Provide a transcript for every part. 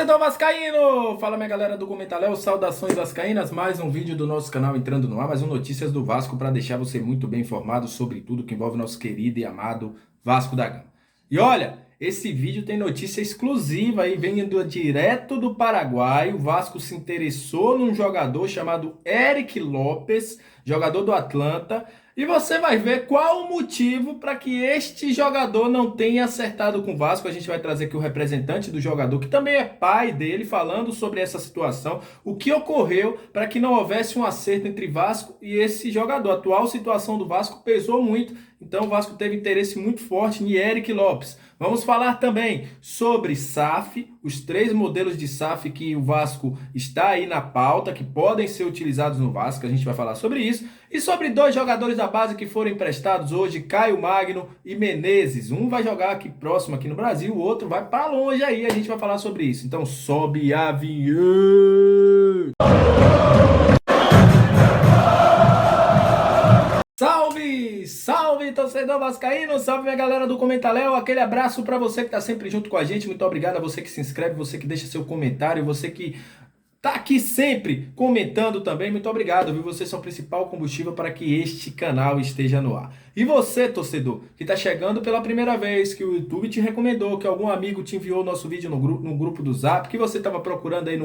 Torcedor vascaíno! Fala minha galera do Comentário, saudações vascaínas, mais um vídeo do nosso canal entrando no ar, mais um Notícias do Vasco para deixar você muito bem informado sobre tudo que envolve nosso querido e amado Vasco da Gama. E olha, esse vídeo tem notícia exclusiva aí, vindo direto do Paraguai. O Vasco se interessou num jogador chamado Eric Lopes, jogador do Atlanta, e você vai ver qual o motivo para que este jogador não tenha acertado com o Vasco. A gente vai trazer aqui o representante do jogador, que também é pai dele, falando sobre essa situação, o que ocorreu para que não houvesse um acerto entre Vasco e esse jogador. A atual situação do Vasco pesou muito, então o Vasco teve interesse muito forte em Eric Lopes. Vamos falar também sobre SAF, os 3 modelos de SAF que o Vasco está aí na pauta, que podem ser utilizados no Vasco, a gente vai falar sobre isso. E sobre 2 jogadores da base que foram emprestados hoje, Caio Magno e Menezes. Um vai jogar aqui próximo aqui no Brasil, o outro vai para longe aí, a gente vai falar sobre isso. Então sobe a vinheta! Salve, salve torcedor vascaíno, salve minha galera do Comentário, aquele abraço para você que tá sempre junto com a gente, muito obrigado a você que se inscreve, você que deixa seu comentário, você que tá aqui sempre comentando também, muito obrigado, viu? Vocês são o principal combustível para que este canal esteja no ar. E você, torcedor, que tá chegando pela primeira vez, que o YouTube te recomendou, que algum amigo te enviou o nosso vídeo no grupo do Zap, que você estava procurando aí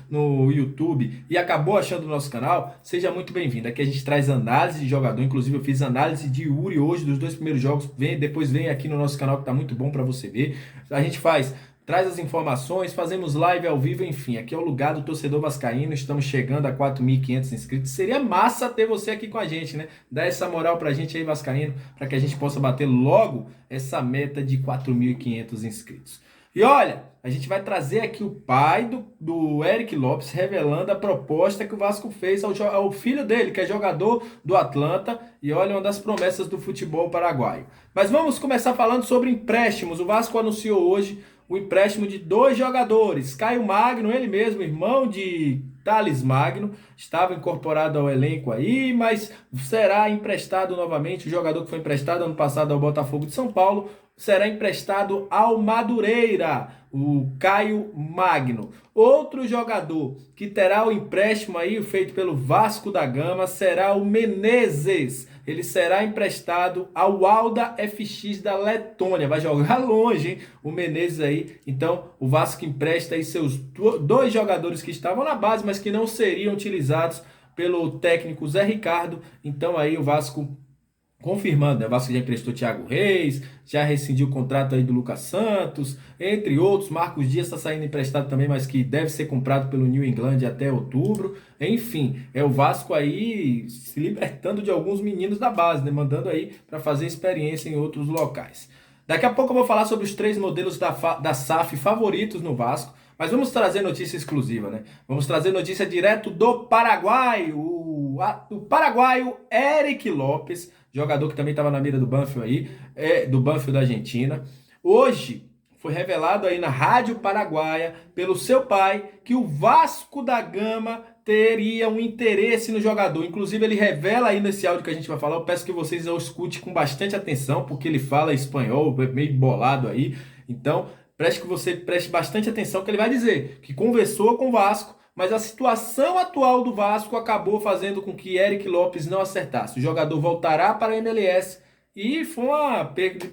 no YouTube e acabou achando o nosso canal, seja muito bem-vindo. Aqui a gente traz análise de jogador, inclusive eu fiz análise de Yuri hoje, dos 2 primeiros jogos, depois vem aqui no nosso canal que tá muito bom para você ver. A gente traz as informações, fazemos live ao vivo, enfim, aqui é o lugar do torcedor vascaíno, estamos chegando a 4.500 inscritos, seria massa ter você aqui com a gente, né? Dá essa moral pra gente aí, vascaíno, para que a gente possa bater logo essa meta de 4.500 inscritos. E olha, a gente vai trazer aqui o pai do Eric Lopes, revelando a proposta que o Vasco fez ao filho dele, que é jogador do Atlanta, e olha, uma das promessas do futebol paraguaio. Mas vamos começar falando sobre empréstimos. O Vasco anunciou hoje o empréstimo de 2 jogadores. Caio Magno, ele mesmo, irmão de Thales Magno, estava incorporado ao elenco aí, mas será emprestado novamente. O jogador que foi emprestado ano passado ao Botafogo de São Paulo será emprestado ao Madureira, o Caio Magno. Outro jogador que terá o empréstimo aí feito pelo Vasco da Gama será o Menezes. Ele será emprestado ao Alda FX da Letônia. Vai jogar longe, hein? O Menezes aí. Então, o Vasco empresta aí seus 2 jogadores que estavam na base, mas que não seriam utilizados pelo técnico Zé Ricardo. Então, aí o Vasco confirmando, né? O Vasco já emprestou Thiago Reis, já rescindiu o contrato aí do Lucas Santos, entre outros. Marcos Dias está saindo emprestado também, mas que deve ser comprado pelo New England até outubro. Enfim, é o Vasco aí se libertando de alguns meninos da base, né? Mandando aí para fazer experiência em outros locais. Daqui a pouco eu vou falar sobre os 3 modelos da SAF favoritos no Vasco, mas vamos trazer notícia exclusiva, né? Vamos trazer notícia direto do Paraguai, o paraguaio Eric Lopes, jogador que também estava na mira do Banfield aí, do Banfield da Argentina. Hoje foi revelado aí na Rádio Paraguaia pelo seu pai que o Vasco da Gama teria um interesse no jogador. Inclusive ele revela aí nesse áudio que a gente vai falar. Eu peço que vocês o escutem com bastante atenção, porque ele fala espanhol, meio bolado aí. Então preste bastante atenção, que ele vai dizer que conversou com o Vasco, mas a situação atual do Vasco acabou fazendo com que Eric Lopes não acertasse. O jogador voltará para a MLS e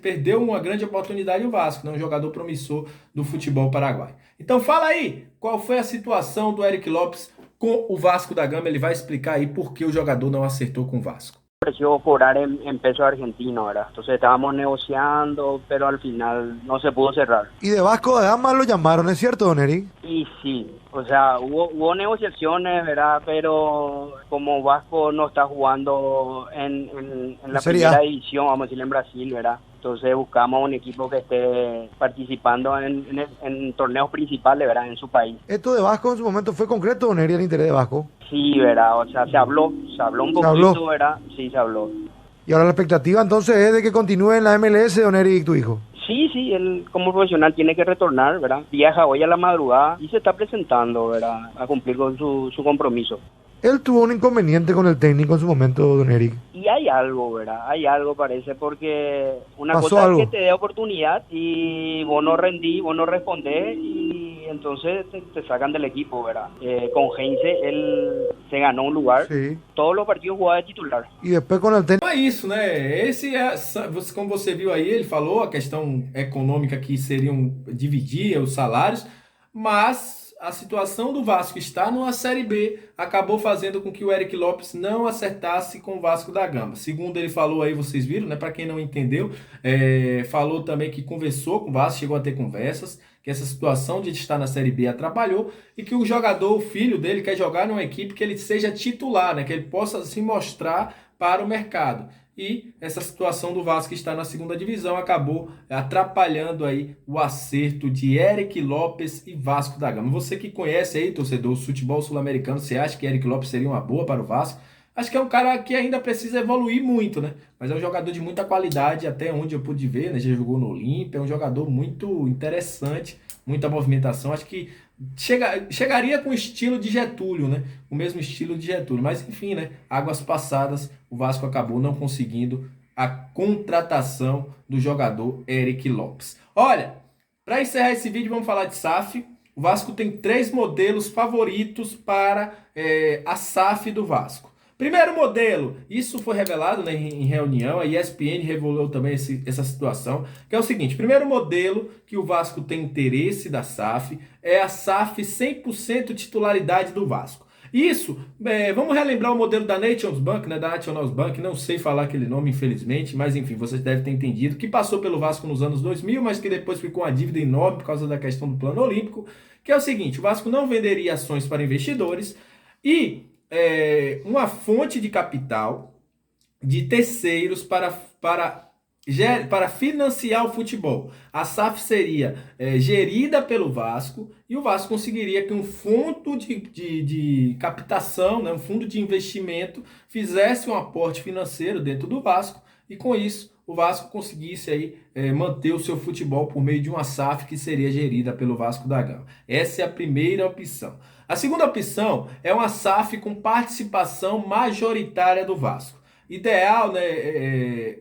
perdeu uma grande oportunidade o Vasco, né? Um jogador promissor do futebol paraguaio. Então fala aí, qual foi a situação do Eric Lopes com o Vasco da Gama? Ele vai explicar aí por que o jogador não acertou com o Vasco. Ofreció cobrar en peso argentino, ¿verdad? Entonces estábamos negociando, pero al final no se pudo cerrar. Y de Vasco da Gama lo llamaron, ¿es cierto, don Eric? Y sí, o sea, hubo negociaciones, ¿verdad? Pero como Vasco no está jugando en la primera división, vamos a decir, en Brasil, ¿verdad? Entonces buscamos un equipo que esté participando en torneos principales, ¿verdad? En su país. ¿Esto de Vasco en su momento fue concreto, don Eric, el interés de Vasco? Sí, ¿verdad? O sea, se habló un poquito, ¿verdad? Sí, se habló. Y ahora la expectativa entonces es de que continúe en la MLS, don Eric, tu hijo. Sí, él como profesional tiene que retornar, ¿verdad? Viaja hoy a la madrugada y se está presentando, ¿verdad? A cumplir con su compromiso. Él tuvo un inconveniente con el técnico en su momento, don Eric. Y hay algo, ¿verdad? Hay algo, parece, porque una ¿Pasó cosa algo? es que te dé oportunidad y vos no rendís, vos no respondés y entonces te sacan del equipo, ¿verdad? Con Heinze, él se ganó un lugar, Sí. todos los partidos jugaba de titular. E depois com o técnico. É isso, né? Como você viu aí, ele falou a questão econômica que seriam dividir os salários, mas a situação do Vasco está numa Série B acabou fazendo com que o Eric Lopes não acertasse com o Vasco da Gama. Segundo ele falou aí, vocês viram, né? Para quem não entendeu, falou também que conversou com o Vasco, chegou a ter conversas, que essa situação de estar na Série B atrapalhou e que o jogador, o filho dele, quer jogar numa equipe que ele seja titular, né? Que ele possa se mostrar para o mercado. E essa situação do Vasco que está na segunda divisão acabou atrapalhando aí o acerto de Eric Lopes e Vasco da Gama. Você que conhece aí, torcedor, o futebol sul-americano, você acha que Eric Lopes seria uma boa para o Vasco? Acho que é um cara que ainda precisa evoluir muito, né? Mas é um jogador de muita qualidade, até onde eu pude ver, né? Já jogou no Olímpia, é um jogador muito interessante, muita movimentação. Acho que chegaria com o estilo de Getúlio, né? O mesmo estilo de Getúlio. Mas enfim, né? Águas passadas, o Vasco acabou não conseguindo a contratação do jogador Eric Lopes. Olha, para encerrar esse vídeo, vamos falar de SAF. O Vasco tem 3 modelos favoritos para a SAF do Vasco. Primeiro modelo, isso foi revelado, né, em reunião, a ESPN revelou também essa situação, que é o seguinte: primeiro modelo que o Vasco tem interesse da SAF é a SAF 100% titularidade do Vasco. Isso, vamos relembrar o modelo da Nations Bank, né, da National Bank, não sei falar aquele nome, infelizmente, mas enfim, vocês devem ter entendido, que passou pelo Vasco nos anos 2000, mas que depois ficou uma dívida enorme por causa da questão do plano olímpico, que é o seguinte: o Vasco não venderia ações para investidores e uma fonte de capital de terceiros para financiar o futebol. A SAF seria gerida pelo Vasco e o Vasco conseguiria que um fundo de captação, né, um fundo de investimento, fizesse um aporte financeiro dentro do Vasco e com isso o Vasco conseguisse aí manter o seu futebol por meio de uma SAF que seria gerida pelo Vasco da Gama. Essa é a primeira opção. A segunda opção é uma SAF com participação majoritária do Vasco. Ideal, né,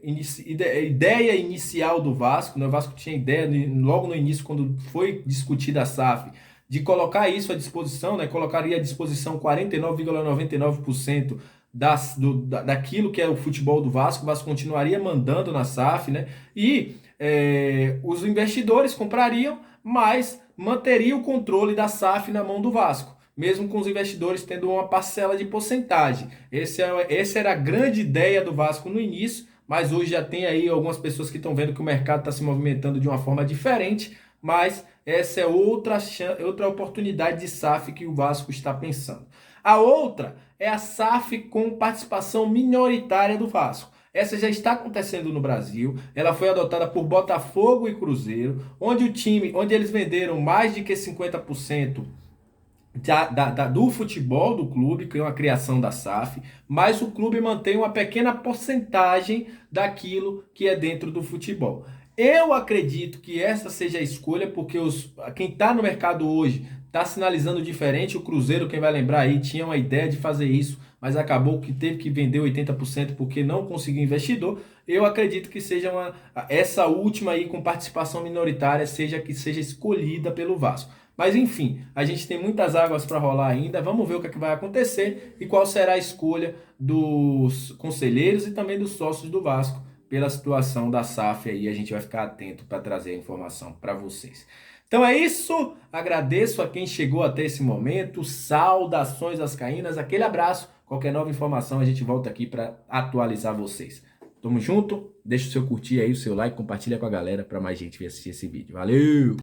ideia inicial do Vasco, né, o Vasco tinha ideia logo no início, quando foi discutida a SAF, de colocar isso à disposição, né, colocaria à disposição 49,99% daquilo que é o futebol do Vasco. O Vasco continuaria mandando na SAF, né, e os investidores comprariam, mas manteria o controle da SAF na mão do Vasco, mesmo com os investidores tendo uma parcela de porcentagem. Essa era a grande ideia do Vasco no início, mas hoje já tem aí algumas pessoas que estão vendo que o mercado está se movimentando de uma forma diferente, mas essa é outra oportunidade de SAF que o Vasco está pensando. A outra é a SAF com participação minoritária do Vasco. Essa já está acontecendo no Brasil, ela foi adotada por Botafogo e Cruzeiro, onde eles venderam mais de que 50% do futebol do clube, que é uma criação da SAF, mas o clube mantém uma pequena porcentagem daquilo que é dentro do futebol. Eu acredito que essa seja a escolha, porque quem está no mercado hoje está sinalizando diferente. O Cruzeiro, quem vai lembrar aí, tinha uma ideia de fazer isso, mas acabou que teve que vender 80% porque não conseguiu investidor. Eu acredito que seja essa última aí com participação minoritária que seja escolhida pelo Vasco. Mas enfim, a gente tem muitas águas para rolar ainda. Vamos ver o que é que vai acontecer e qual será a escolha dos conselheiros e também dos sócios do Vasco pela situação da SAF aí. A gente vai ficar atento para trazer a informação para vocês. Então é isso. Agradeço a quem chegou até esse momento. Saudações vascaínas. Aquele abraço. Qualquer nova informação a gente volta aqui para atualizar vocês. Tamo junto. Deixa o seu curtir aí, o seu like, compartilha com a galera para mais gente vir assistir esse vídeo. Valeu!